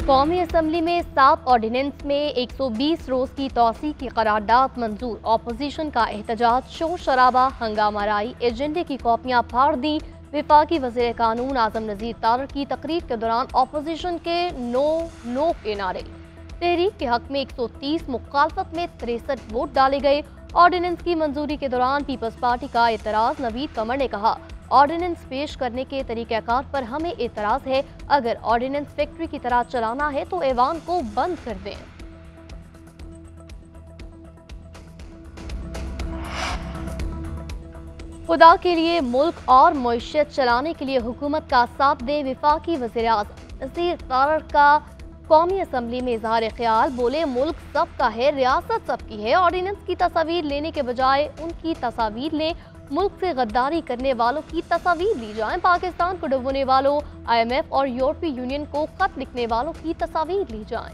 कौमी असम्बली में 7 ऑर्डिनेंस में 120 रोज की तोसी की करारदाद मंजूर। ऑपोजिशन का एहतजाज, शोर शराबा, हंगामा राई, एजेंडे की कॉपियां फाड़ दी। विफाकी वज़ीर कानून आजम नज़ीर तारड़ की तकरीर के दौरान ऑपोजिशन के नो के नारे। तहरीक के हक में 130, मुखालफत में 63 वोट डाले गए। ऑर्डिनेंस की मंजूरी के दौरान पीपल्स पार्टी का एतराज, नवीद कमर ने कहा, ऑर्डिनेंस पेश करने के तरीक़ाकार पर हमें एतराज है। अगर ऑर्डिनेंस फैक्ट्री की तरह चलाना है तो ऐवान को बंद कर दें। खुदा के लिए मुल्क और मईशत चलाने के लिए हुकूमत का साथ दे। विफाकी वज़ीर आज़म नज़ीर तारड़ का कौमी असम्बली में इज़हार ख्याल, बोले, मुल्क सबका है, रियासत सबकी है। ऑर्डिनेंस की तस्वीर लेने के बजाय उनकी तस्वीर लें। मुल्क से गद्दारी करने वालों की तस्वीर ली जाए। पाकिस्तान को डुबोने वालों, IMF और यूरोपीय यूनियन को खत लिखने वालों की तस्वीर ली जाए।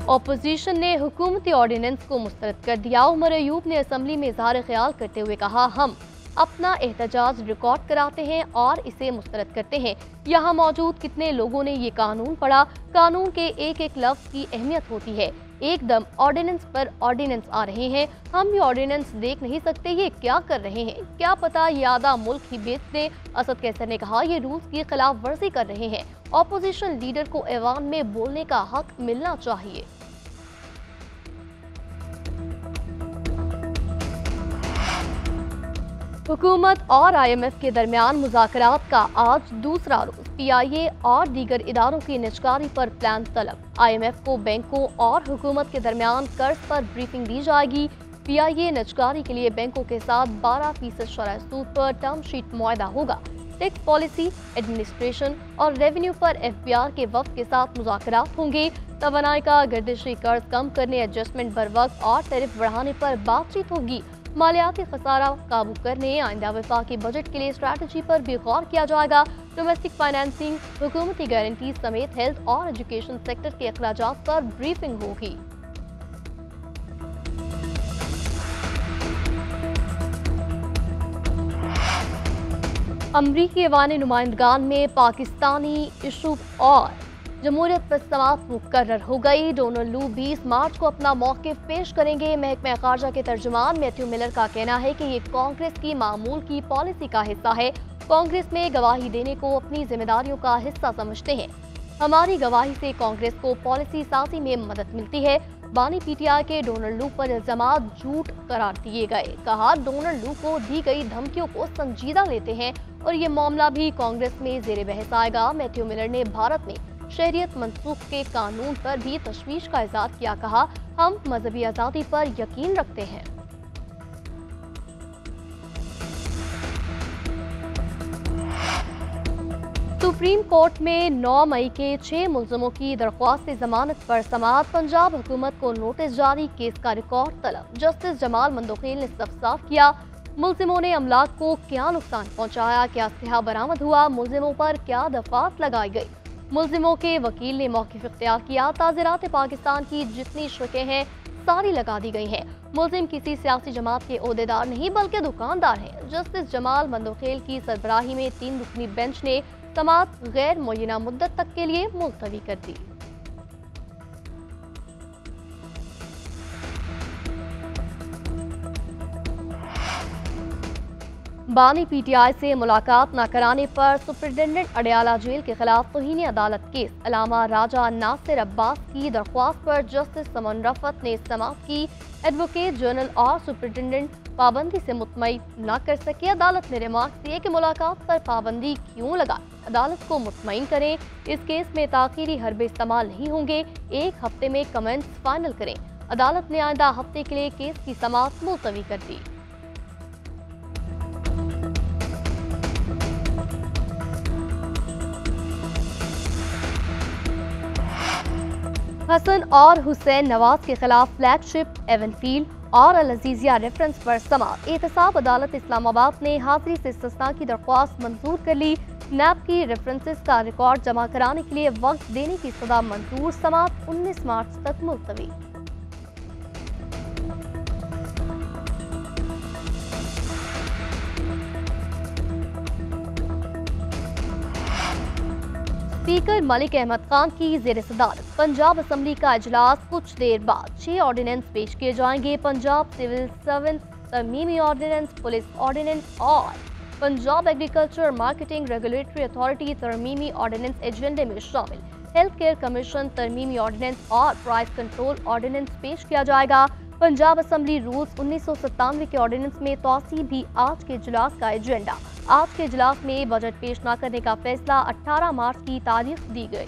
ऑपोजिशन ने हुकूमती ऑर्डिनेंस को मुस्तरद कर दिया। उमर अयूब ने असम्बली में इज़हार ख्याल करते हुए कहा, हम अपना एहतजाज रिकॉर्ड कराते हैं और इसे मुस्तरद करते हैं। यहाँ मौजूद कितने लोगों ने ये कानून पढ़ा? कानून के एक एक लफ्ज की अहमियत होती है। एकदम ऑर्डिनेंस पर ऑर्डिनेंस आ रहे हैं, हम ये ऑर्डिनेंस देख नहीं सकते, ये क्या कर रहे हैं? क्या पता ये आधा मुल्क ही बेच दे। असद कैसर ने कहा, ये रूल्स की खिलाफ वर्जी कर रहे हैं। ऑपोजिशन लीडर को ऐवान में बोलने का हक मिलना चाहिए। हुकूमत और IMF के दरमियान मुज़ाकरात का आज दूसरा रोज। PIA और दीगर इदारों की निजकारी पर प्लान तलब। IMF को बैंकों और हुकूमत के दरमियान कर्ज पर ब्रीफिंग दी जाएगी। PIA निजकारी के लिए बैंकों के साथ 12% शरह सूद पर टर्म शीट मुआहदा होगा। टैक्स पॉलिसी, एडमिनिस्ट्रेशन और रेवेन्यू पर FBR के वफ्द के साथ मुज़ाकरात होंगे। तवानाई का गर्दिशी कर्ज कम करने, एडजस्टमेंट बर वक्त और टैरिफ बढ़ाने पर बातचीत होगी। मालियाती खसारा काबू करने, आइंदा वफाकी बजट के लिए स्ट्रैटेजी पर भी गौर किया जाएगा। डोमेस्टिक फाइनेंसिंग, हुकूमती गारंटी समेत हेल्थ और एजुकेशन सेक्टर के अखराजात पर ब्रीफिंग होगी। अमरीकी ऐवान नुमाइंदगान में पाकिस्तानी इशू और जमहूरियत पर समाअत मुकर्रर हो गई। डोनाल्ड लू 20 मार्च को अपना मौक़िफ़ पेश करेंगे। महकमा ख़ारजा के तर्जुमान मैथ्यू मिलर का कहना है कि ये कांग्रेस की मामूल की पॉलिसी का हिस्सा है। कांग्रेस में गवाही देने को अपनी जिम्मेदारियों का हिस्सा समझते हैं। हमारी गवाही से कांग्रेस को पॉलिसी साजी में मदद मिलती है। बानी PTI के डोनाल्ड लू पर इल्ज़ामात झूठ करार दिए गए। कहा, डोनाल्ड लू को दी गई धमकियों को संजीदा लेते हैं और ये मामला भी कांग्रेस में ज़ेरे बहस आएगा। मैथ्यू मिलर ने भारत में शहरियत मनसूख के कानून पर भी तशवीश का इज़हार किया। कहा, हम मजहबी आज़ादी पर यकीन रखते हैं। सुप्रीम कोर्ट में 9 मई के 6 मुल्ज़िमों की दरख्वास्त से जमानत पर समाअत। पंजाब हुकूमत को नोटिस जारी, केस का रिकॉर्ड तलब। जस्टिस जमाल मंदोखेल ने इस्तफसार किया, मुल्ज़िमों ने अमलाक को क्या नुकसान पहुँचाया, क्या असलहा बरामद हुआ, मुल्ज़िमों पर क्या दफात लगाई गई। मुल्ज़िमों के वकील ने मौक़िफ़ इख्तियार किया, ताज़ीरात पाकिस्तान की जितनी शिकें हैं सारी लगा दी गई हैं। मुल्ज़िम किसी सियासी जमात के ओहदेदार नहीं बल्कि दुकानदार हैं। जस्टिस जमाल मंदोखेल की सरबराही में 3 रुकनी बेंच ने समाअत गैर मुअय्यना मुद्दत तक के लिए मुलतवी कर दी। बानी PTI से मुलाकात न कराने पर सुप्रिंटेंडेंट अडयाला जेल के खिलाफ तौहीन अदालत केस। अलामा राजा नासिर अब्बास की दरख्वास्त पर जस्टिस समन रफत ने समाअत की। एडवोकेट जनरल और सुप्रिंटेंडेंट पाबंदी से मुतमईन न कर सके। अदालत ने रिमार्क दिए कि मुलाकात पर पाबंदी क्यों लगा, अदालत को मुतमईन करें। इस केस में ताखीरी हरबे इस्तेमाल नहीं होंगे। 1 हफ्ते में कमेंट्स फाइनल करें। अदालत ने आइंदा हफ्ते के लिए केस की समाअत मुलतवी कर दी। हसन और हुसैन नवाज के खिलाफ फ्लैगशिप, एवनफील्ड और अल अजीजिया रेफरेंस पर समाअत। एहतसाब अदालत इस्लामाबाद ने हाजिरी से इस्तिस्ना की दरख्वास्त मंजूर कर ली। नैब की रेफरेंसेस का रिकॉर्ड जमा कराने के लिए वक्त देने की सदा मंजूर। समाअत 19 मार्च तक मुलतवी। स्पीकर मलिक अहमद खान की जेर सदारत पंजाब असेंबली का इजलास कुछ देर बाद 6 ऑर्डिनेंस पेश किए जाएंगे। पंजाब सिविल सर्वेंट्स तरमीमी ऑर्डिनेंस, पुलिस ऑर्डिनेंस और Punjab agriculture marketing regulatory authority तरमीमी ऑर्डिनेंस एजेंडे में शामिल। हेल्थ केयर कमीशन तरमीमी ऑर्डिनेंस और प्राइस कंट्रोल ऑर्डिनेंस पेश किया जाएगा। पंजाब असेंबली रूल्स 1997 के ऑर्डिनेंस में तौसीह भी आज के इजलास का एजेंडा। आज के इजलास में बजट पेश न करने का फैसला 18 मार्च की तारीख दी गई।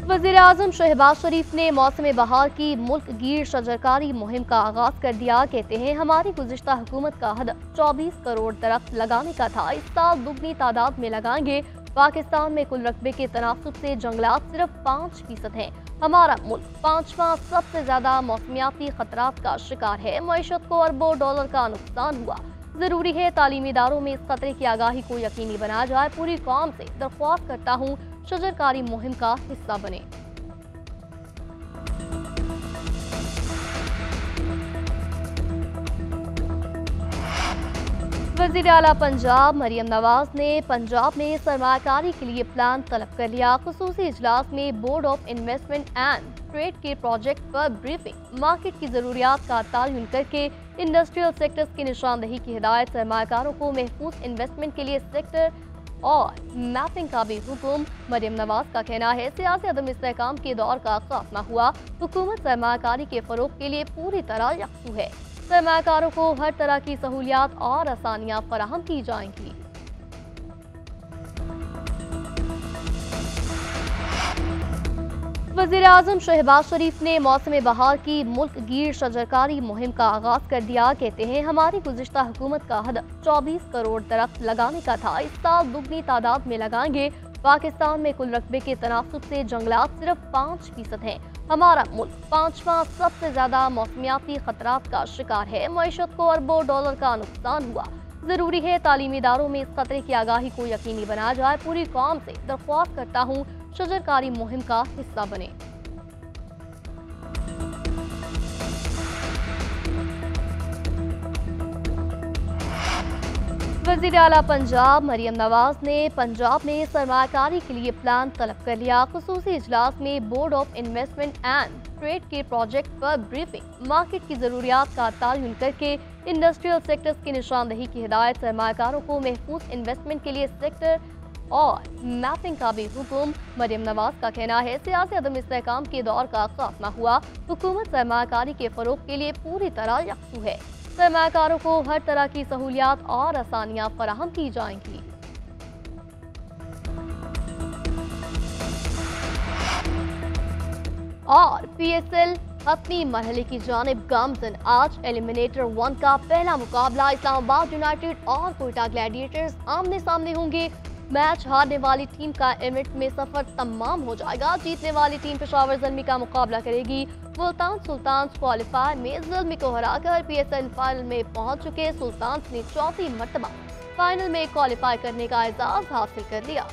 वज़ीर-ए-आज़म शहबाज शरीफ ने मौसम बहार की मुल्क गिर शजरकारी मुहिम का आगाज कर दिया। कहते हैं, हमारी गुज़िश्ता हुकूमत का हदफ 24 करोड़ दरख्त लगाने का था। इस साल दुगनी तादाद में लगाएंगे। पाकिस्तान में कुल रकबे के तनासुब से जंगलात सिर्फ 5% हैं। हमारा मुल्क 5वां सबसे ज्यादा मौसमियाती खतरात का शिकार है। मईशत को अरबों डॉलर का नुकसान हुआ। जरूरी है तालीमी इदारों में इस खतरे की आगाही को यकीनी बनाया जाए। पूरी कौम से दरख्वास्त करता हूँ, शजरकारी मुहिम का हिस्सा बने। वज़ीर आला पंजाब मरियम नवाज ने पंजाब में सरमाकारी के लिए प्लान तलब कर लिया। खुसूसी इजलास में board of investment and trade के प्रोजेक्ट पर ब्रीफिंग। मार्केट की जरूरियात का तायुन करके इंडस्ट्रियल सेक्टर्स की निशानदही की हिदायत। सरमाकारों को महफूज इन्वेस्टमेंट के लिए सेक्टर और मैपिंग का भी हुक्म। मरियम नवाज का कहना है, सियासी अदम इस्तेहकाम के दौर का खात्मा हुआ। हुकूमत सरमाकारी के फरोग के लिए पूरी तरह यकसू है। सरमाकारों को हर तरह की सहूलियात और आसानियां फराहम की जाएंगी। वज़ीर-ए-आज़म शहबाज शरीफ ने मौसम बहार की मुल्क गिर शजरकारी मुहिम का आगाज कर दिया। कहते हैं, हमारी गुज़िश्ता हुकूमत का हदफ 24 करोड़ दरख्त लगाने का था। इस साल दुगनी तादाद में लगाएंगे। पाकिस्तान में कुल रकबे के तनासुब से जंगलात सिर्फ 5% हैं। हमारा मुल्क 5वां सबसे ज्यादा मौसमियाती खतरात का शिकार है। मईशत को अरबों डॉलर का नुकसान हुआ। जरूरी है तालीमी इदारों में इस खतरे की आगाही को यकीनी बनाया जाए। पूरी कौम से दरख्वास्त करता हूँ, शजरकारी मुहिम का हिस्सा बने। वज़ीर आला पंजाब मरियम नवाज ने पंजाब में सरमाकारी के लिए प्लान तलब कर लिया। खुसूसी इजलास में board of investment and trade के प्रोजेक्ट पर ब्रीफिंग। मार्केट की जरूरियात का तायुन करके इंडस्ट्रियल सेक्टर्स की निशानदही की हिदायत। सरमाकारों को महफूज इन्वेस्टमेंट के लिए सेक्टर और मैपिंग का भी हुक्म। मरियम नवाज का कहना है, सियासी अदम इस्तेहकाम के दौर का खात्मा हुआ। हुकूमत सरमाकारी के फरोग के लिए पूरी तरह यकसू है। सरमाकारों को हर तरह की सहूलियात और आसानियां फराहम की जाएंगी। और PSL हतमी मरहले की जानिब गामजन। आज एलिमिनेटर 1 का पहला मुकाबला इस्लामाबाद यूनाइटेड और कोयटा ग्लैडिएटर्स आमने सामने होंगे। मैच हारने वाली टीम का एमिरेट्स में सफर तमाम हो जाएगा। जीतने वाली टीम पेशावर ज़ल्मी का मुकाबला करेगी। मुल्तान सुल्तान्स क्वालिफायर में ज़ल्मी को हराकर PSL फाइनल में पहुंच चुके सुल्तान्स ने चौथी मर्तबा फाइनल में क्वालिफाई करने का एजाज़ हासिल कर लिया।